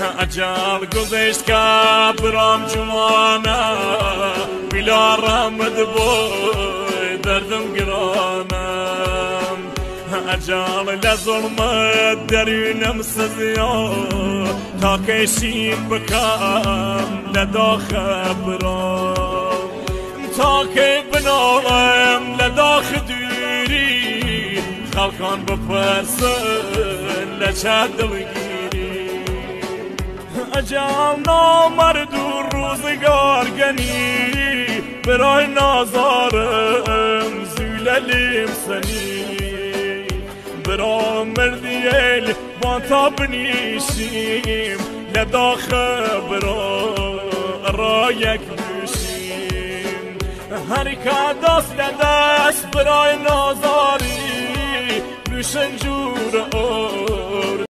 اجال گذشت که برام جوانه بلا رحمت بوی دردم گرانم اجال لظلمت درونم سزیا تا کشیم بکم لدا خبرام تا که بنالم لدا خدوری خلقان بپرسن لچه دلگیری اجال نامرد و روزگار گنی برای نازارم زوللیم سنی برای مردیل بانتا بنیشیم لدا خبرا را یک بشیم هر که دست لدست برای نازاری نوشن جور